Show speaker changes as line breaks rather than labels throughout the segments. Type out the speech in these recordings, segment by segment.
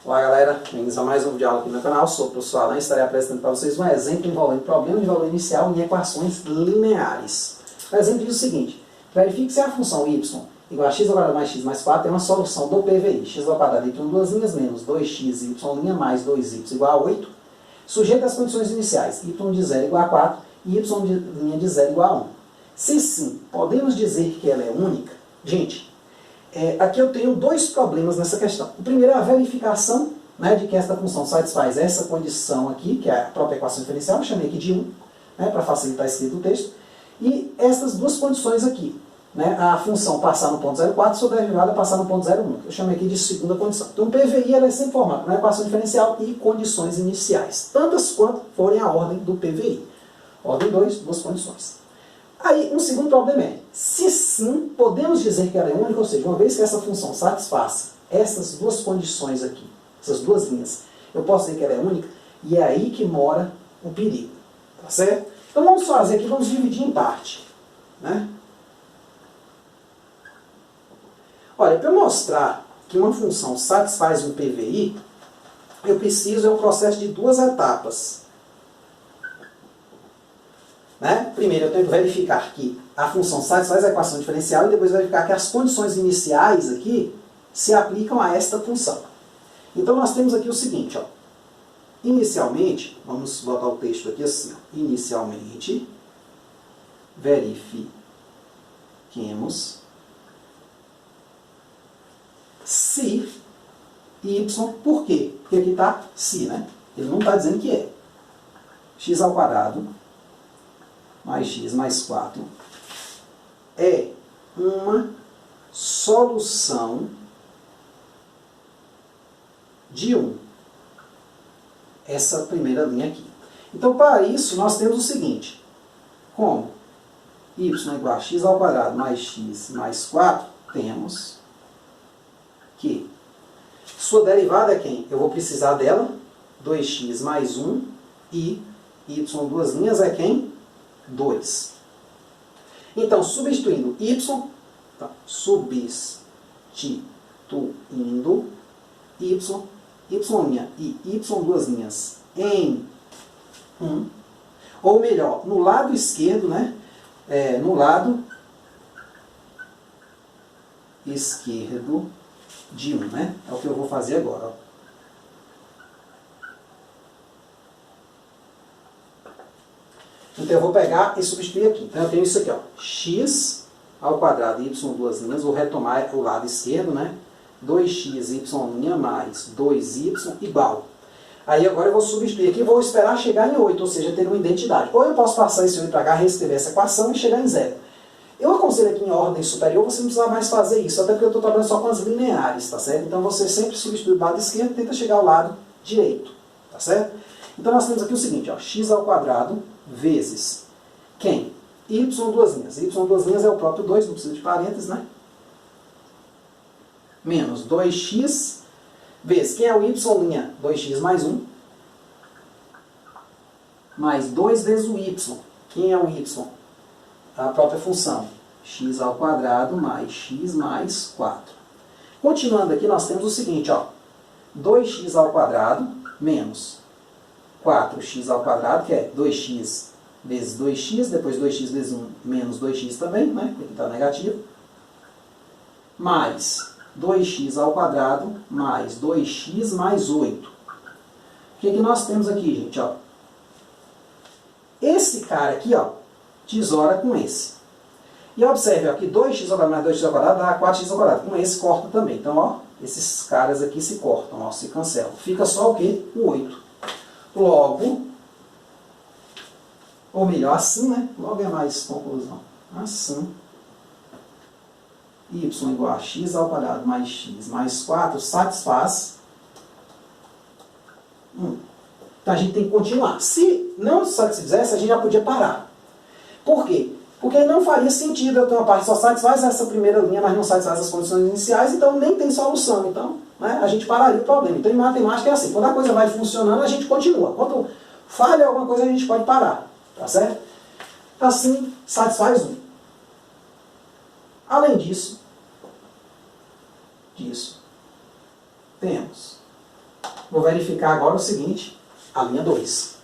Olá galera, bem-vindos a mais um vídeo aqui no meu canal. Sou o professor Alan e estarei apresentando para vocês um exemplo envolvendo problema de valor inicial em equações lineares. O exemplo diz o seguinte: verifique se a função y igual a x ao quadrado mais x mais 4 é uma solução do PVI x ao quadrado entre duas linhas menos 2x y' mais 2y igual a 8, sujeito às condições iniciais y de 0 igual a 4 e y' de 0 igual a 1. Se sim, podemos dizer que ela é única? Gente, aqui eu tenho dois problemas nessa questão. O primeiro é a verificação, né, de que esta função satisfaz essa condição aqui, que é a própria equação diferencial, eu chamei aqui de 1, né, para facilitar a escrita do texto, e estas duas condições aqui, né, a função passar no ponto 0,4 e sua derivada passar no ponto 0,1, que eu chamei aqui de segunda condição. Então o PVI ela é sempre formado por uma equação diferencial e condições iniciais, tantas quanto forem a ordem do PVI. Ordem 2, duas condições. Aí, um segundo problema é, se sim, podemos dizer que ela é única, ou seja, uma vez que essa função satisfaça essas duas condições aqui, essas duas linhas, eu posso dizer que ela é única, e é aí que mora o perigo, tá certo? Então vamos fazer aqui, vamos dividir em parte, né? Olha, para eu mostrar que uma função satisfaz um PVI, eu preciso, é um processo de duas etapas. Né? Primeiro eu tenho que verificar que a função satisfaz a equação diferencial e depois verificar que as condições iniciais aqui se aplicam a esta função. Então nós temos aqui o seguinte, ó. Inicialmente, vamos botar o texto aqui assim, ó. Inicialmente, verifiquemos se y, por quê? Porque aqui está se, né? Ele não está dizendo que é. X ao quadrado mais x mais 4 é uma solução de 1. Essa primeira linha aqui. Então, para isso, nós temos o seguinte. Como y igual a x ao quadrado mais x mais 4, temos que sua derivada é quem? Eu vou precisar dela, 2x mais 1, e y duas linhas é quem? 2. Então, substituindo y, substituindo y e y duas linhas em 1, ou melhor, no lado esquerdo, né? No lado esquerdo de 1, né? É o que eu vou fazer agora, ó. Então eu vou pegar e substituir aqui. Então eu tenho isso aqui, ó, x ao quadrado y duas linhas, vou retomar o lado esquerdo, né? 2x y' mais 2y igual. Aí agora eu vou substituir aqui e vou esperar chegar em 8, ou seja, ter uma identidade. Ou eu posso passar esse 8 para cá, reescrever essa equação e chegar em 0. Eu aconselho aqui em ordem superior, você não precisa mais fazer isso, até porque eu estou trabalhando só com as lineares, tá certo? Então você sempre substitui o lado esquerdo e tenta chegar ao lado direito, tá certo? Então nós temos aqui o seguinte, ó, x ao quadrado vezes quem? Y duas linhas. Y duas linhas é o próprio 2, não precisa de parênteses, né? Menos 2x vezes quem é o y'? 2x mais 1. Mais 2 vezes o y. Quem é o y? A própria função. X ao quadrado mais x mais 4. Continuando aqui, nós temos o seguinte, ó. 2x ao quadrado menos 4x ao quadrado, que é 2x vezes 2x, depois 2x vezes 1 menos 2x também, né? Aqui está negativo. Mais 2x ao quadrado mais 2x mais 8. O que nós temos aqui, gente? Ó? Esse cara aqui, ó, tesoura com esse. E observe, ó, que 2x ao quadrado mais 2x ao quadrado dá 4x ao quadrado. Com esse corta também. Então, ó, esses caras aqui se cortam, ó, se cancelam. Fica só o quê? O 8. Logo, ou melhor, assim, né? Logo é mais conclusão. Assim, y igual a x ao quadrado mais x mais 4 satisfaz 1. Então a gente tem que continuar. Se não satisfizesse, a gente já podia parar. Por quê? Porque não faria sentido eu ter uma parte que só satisfaz essa primeira linha, mas não satisfaz as condições iniciais, então nem tem solução. Então, né, a gente pararia o problema. Então em matemática é assim, quando a coisa vai funcionando, a gente continua. Quando falha alguma coisa, a gente pode parar. Tá certo? Assim, satisfaz 1. Além disso, temos vou verificar agora o seguinte, a linha 2.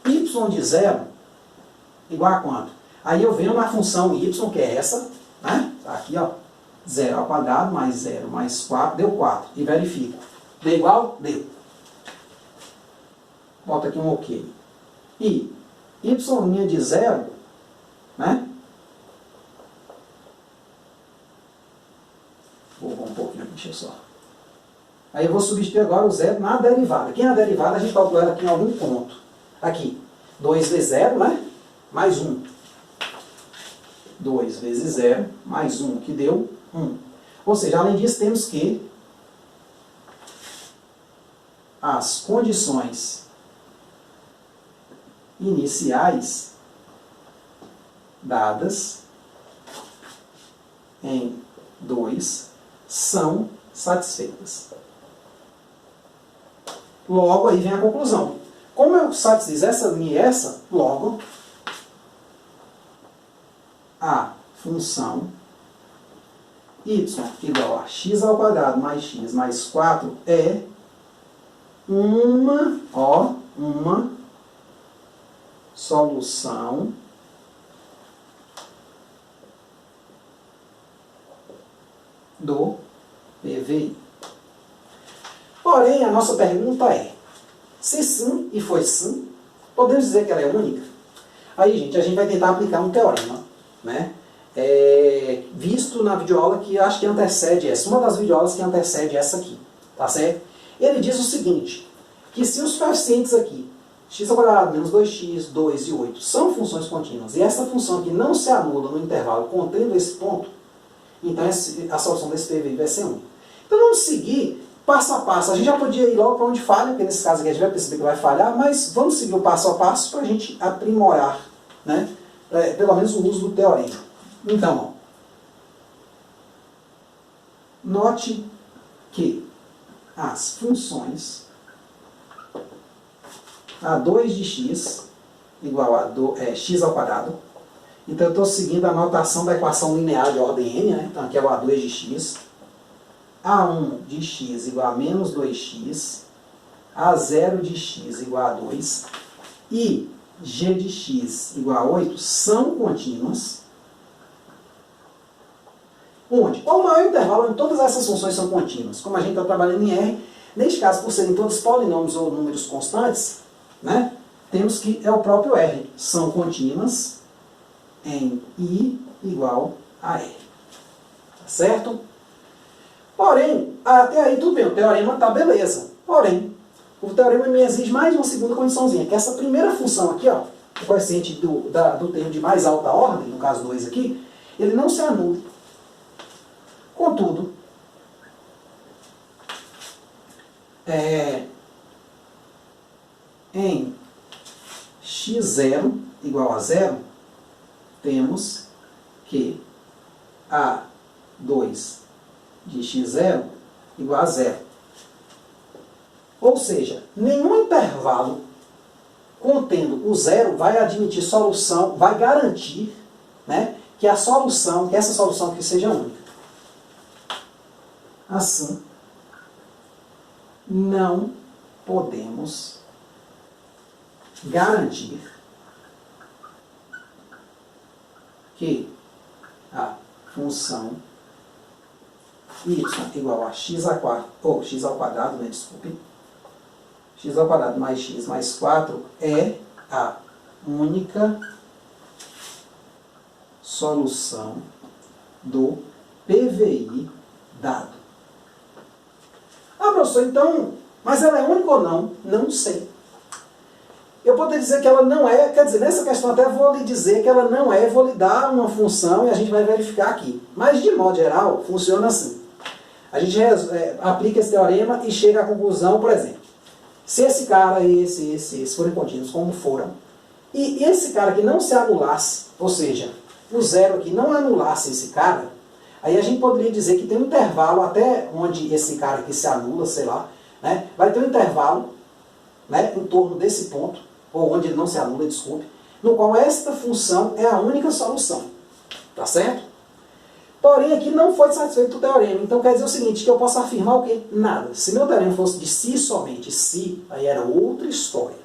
Y de 0 igual a quanto? Aí eu venho na função y, que é essa, né? Aqui, ó, 0 ao quadrado mais 0 mais 4, deu 4. E verifico. Deu igual? Deu. Bota aqui um ok. E y' de 0, né? Vou um pouquinho aqui, deixa eu só. Aí eu vou substituir agora o 0 na derivada. Aqui na derivada a gente calcula ela aqui em algum ponto. Aqui, 2 vezes 0, né? Mais 1. 2 vezes 0 mais 1, que deu 1. Ou seja, além disso, temos que as condições iniciais dadas em 2 são satisfeitas. Logo, aí vem a conclusão. Como eu satisfiz essa linha e essa, logo, a função y igual a x ao quadrado mais x mais 4 é uma solução do PVI. Porém, a nossa pergunta é, se sim, e foi sim, podemos dizer que ela é única? Aí, gente, a gente vai tentar aplicar um teorema, né? Visto na videoaula que acho que antecede essa, uma das videoaulas que antecede essa aqui, tá certo? Ele diz o seguinte, que se os coeficientes aqui, x ao quadrado menos 2x, 2 e 8, são funções contínuas, e essa função aqui não se anula no intervalo contendo esse ponto, então a solução desse PVI vai ser 1. Então vamos seguir passo a passo. A gente já podia ir logo para onde falha, porque nesse caso aqui a gente vai perceber que vai falhar, mas vamos seguir o passo a passo para a gente aprimorar, né? Pelo menos o uso do teorema. Então, ó, note que as funções a2 de x igual a x ao quadrado. Então eu estou seguindo a notação da equação linear de ordem n, né? Então aqui é o a2 de x. A1 de x igual a menos 2x. A0 de x igual a 2. E g de x igual a 8 são contínuas. Onde? Qual o maior intervalo onde todas essas funções são contínuas? Como a gente está trabalhando em R, neste caso, por serem todos polinômios ou números constantes, né, temos que é o próprio R. São contínuas em I igual a R. Tá certo? Porém, até aí tudo bem, o teorema está beleza. Porém, o teorema me exige mais uma segunda condiçãozinha, que essa primeira função aqui, ó, o coeficiente do termo de mais alta ordem, no caso 2 aqui, ele não se anula. Contudo, em x0 igual a 0, temos que A2 de x0 igual a 0. Ou seja, nenhum intervalo contendo o zero vai admitir solução, vai garantir, né, que essa solução aqui seja única. Assim, não podemos garantir que a função y igual a x ao quadrado, né, desculpe, x ao quadrado mais x mais 4 é a única solução do PVI dado. Ah, professor, então, mas ela é única ou não? Não sei. Eu poderia dizer que ela não é, quer dizer, nessa questão até vou lhe dizer que ela não é, vou lhe dar uma função e a gente vai verificar aqui. Mas, de modo geral, funciona assim. A gente aplica esse teorema e chega à conclusão, por exemplo, se esse cara, esse forem contínuos, como foram, e esse cara aqui não se anulasse, ou seja, o zero aqui não anulasse esse cara, aí a gente poderia dizer que tem um intervalo até onde esse cara aqui se anula, sei lá, né? Vai ter um intervalo, né, em torno desse ponto, ou onde ele não se anula, desculpe, no qual esta função é a única solução. Tá certo? Porém, aqui não foi satisfeito o teorema. Então quer dizer o seguinte, que eu posso afirmar o quê? Nada. Se meu teorema fosse de si somente si, aí era outra história.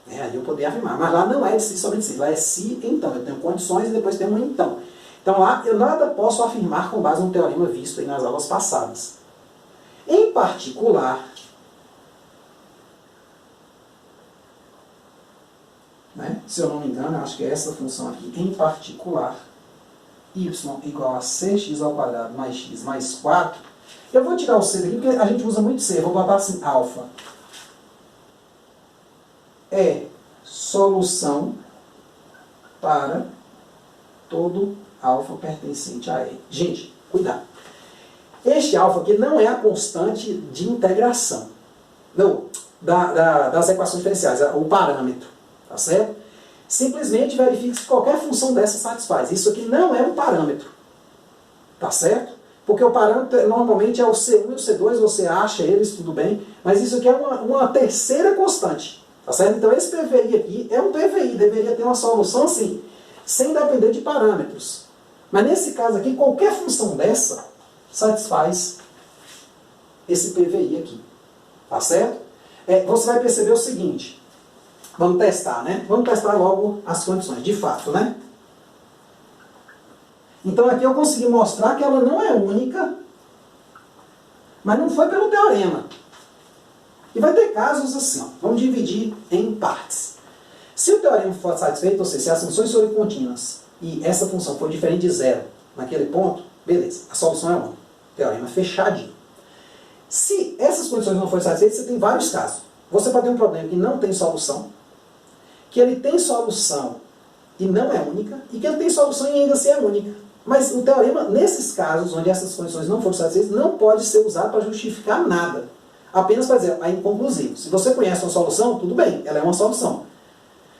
Aí eu poderia afirmar. Mas lá não é de si somente si. Lá é si, então. Eu tenho condições e depois tenho um então. Então lá eu nada posso afirmar com base no teorema visto aí nas aulas passadas. Em particular, se eu não me engano, eu acho que é essa função aqui, em particular, y igual a cx ao quadrado mais x mais 4. Eu vou tirar o c daqui, porque a gente usa muito c. Eu vou botar assim, alfa é solução para todo alfa pertencente a E. Gente, cuidado. Este alfa aqui não é a constante de integração das equações diferenciais, o parâmetro. Tá certo? Simplesmente verifique se qualquer função dessa satisfaz. Isso aqui não é um parâmetro. Tá certo? Porque o parâmetro normalmente é o C1 e o C2, você acha eles, tudo bem. Mas isso aqui é uma terceira constante. Tá certo? Então esse PVI aqui é um PVI, deveria ter uma solução assim, sem depender de parâmetros. Mas nesse caso aqui, qualquer função dessa satisfaz esse PVI aqui. Tá certo? Você vai perceber o seguinte. Vamos testar, né? Vamos testar logo as condições, de fato, né? Então aqui eu consegui mostrar que ela não é única, mas não foi pelo teorema. E vai ter casos assim, ó. Vamos dividir em partes. Se o teorema for satisfeito, ou seja, se as funções forem contínuas e essa função for diferente de zero naquele ponto, beleza, a solução é única. Teorema fechadinho. Se essas condições não forem satisfeitas, você tem vários casos. Você pode ter um problema que não tem solução, que ele tem solução e não é única, e que ele tem solução e ainda assim é única. Mas o teorema, nesses casos, onde essas condições não foram satisfeitas, não pode ser usado para justificar nada. Apenas para dizer, é inconclusivo. Se você conhece uma solução, tudo bem, ela é uma solução.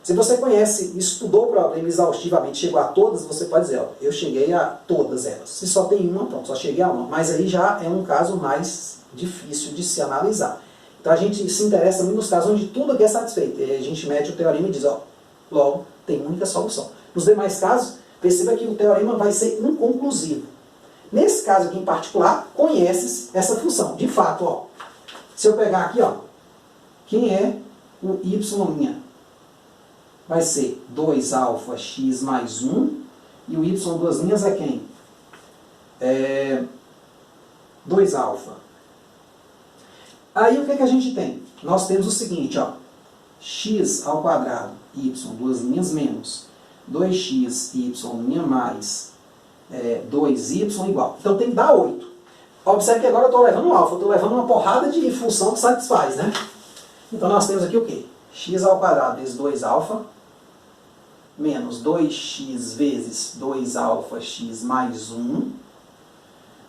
Se você conhece, estudou o problema exaustivamente, chegou a todas, você pode dizer, ó, eu cheguei a todas elas. Se só tem uma, pronto, só cheguei a uma. Mas aí já é um caso mais difícil de se analisar. Então a gente se interessa muito nos casos onde tudo aqui é satisfeito. E a gente mete o teorema e diz, ó, logo, tem única solução. Nos demais casos, perceba que o teorema vai ser inconclusivo. Nesse caso aqui em particular, conhece essa função. De fato, ó, se eu pegar aqui, ó, quem é o y'? Vai ser 2αx mais 1, e o y duas linhas é quem? 2α. Aí o que a gente tem? Nós temos o seguinte, ó, x ao quadrado, y, duas linhas menos, 2x, y' mais 2y igual. Então tem que dar 8. Observe que agora eu estou levando um alfa, eu estou levando uma porrada de função que satisfaz, né? Então nós temos aqui o quê? X ao quadrado vezes 2α, menos 2x vezes 2αx mais 1,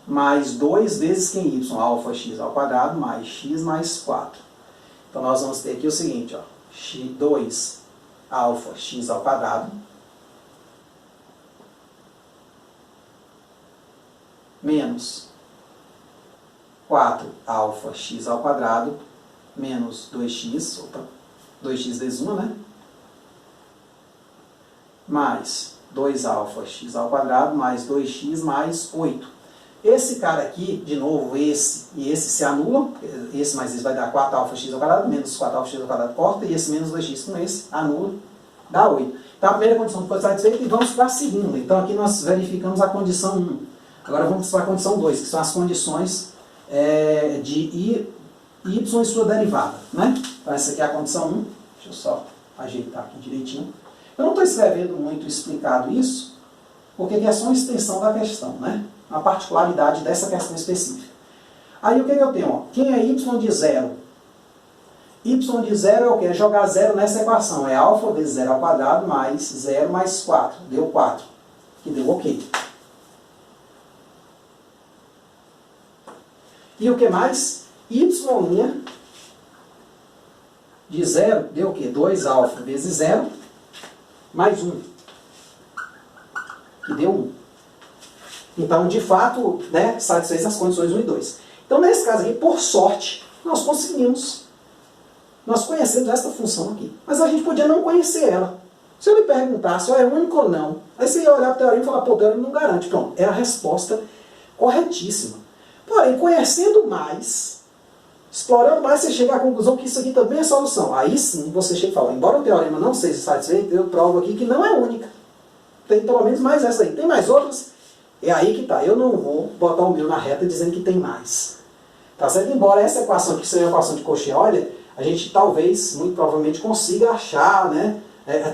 mais 2 vezes quem y? Αx ao quadrado mais x mais 4. Então nós vamos ter aqui o seguinte, ó, 2αx ao quadrado menos 4αx ao quadrado menos 2x, 2x vezes 1, né? Mais 2αx ao quadrado mais 2x mais 8. Esse cara aqui, de novo, esse e esse se anulam. Esse mais esse vai dar 4αx ao quadrado, menos 4αx ao quadrado corta, e esse menos 2x com esse anula, dá 8. Então a primeira condição foi satisfeita e vamos para a segunda. Então aqui nós verificamos a condição 1. Agora vamos para a condição 2, que são as condições de y e sua derivada, né? Então essa aqui é a condição 1. Deixa eu só ajeitar aqui direitinho. Eu não estou escrevendo muito explicado isso, porque aqui é só uma extensão da questão, né? Uma particularidade dessa questão específica. Aí o que eu tenho? Ó? Quem é y de 0? Y de 0 é o quê? É jogar 0 nessa equação. É alfa vezes 0 ao quadrado mais 0 mais 4. Deu 4. Que deu ok. E o que mais? Y' de 0 deu o quê? 2α vezes 0 mais 1. Que deu 1. Então, de fato, né, satisfez as condições 1 e 2. Então, nesse caso aqui, por sorte, nós conseguimos. Nós conhecemos esta função aqui. Mas a gente podia não conhecer ela. Se eu lhe perguntar se é único ou não, aí você ia olhar para o teorema e falar, pô, o teorema não garante. Pronto, é a resposta corretíssima. Porém, conhecendo mais, explorando mais, você chega à conclusão que isso aqui também é solução. Aí sim, você chega e fala, embora o teorema não seja satisfeito, eu provo aqui que não é única. Tem pelo menos mais essa aí. Tem mais outras? É aí que tá. Eu não vou botar o meu na reta dizendo que tem mais. Tá certo? Embora essa equação aqui seja uma equação de Cauchy-Euler, a gente talvez, muito provavelmente, consiga achar, né,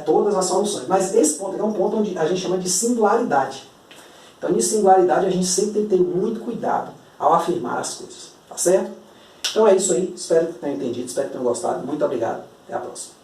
todas as soluções. Mas esse ponto aqui é um ponto onde a gente chama de singularidade. Então, de singularidade, a gente sempre tem que ter muito cuidado ao afirmar as coisas. Tá certo? Então é isso aí. Espero que tenham entendido, espero que tenham gostado. Muito obrigado. Até a próxima.